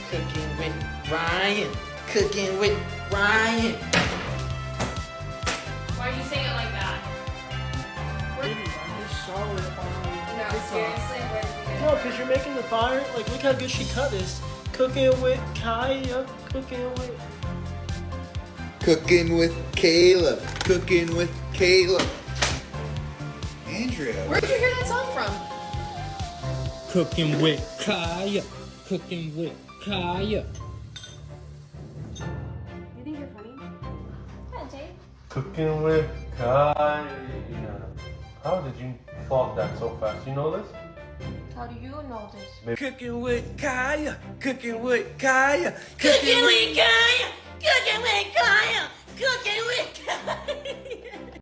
Cooking with Ryan. Cooking with Ryan. Why are you saying it like that? I just saw it on No, TikTok. seriously, where did you get No, because you're making the fire. Like, look how good she cut this. Cooking with Kaya. Cooking with. Cooking with Caleb. Cooking with Caleb. Andrea. Where'd you hear that song from? Cooking with Kaya. Cooking with Kaya. You think you're funny? Yeah, Jay. Cooking with Kaya. How did you flog that so fast? You know this? How do you know this? Cooking with Kaya. Cooking with Kaya. Cooking with Kaya. Cooking with Kaya. Cooking with Kaya.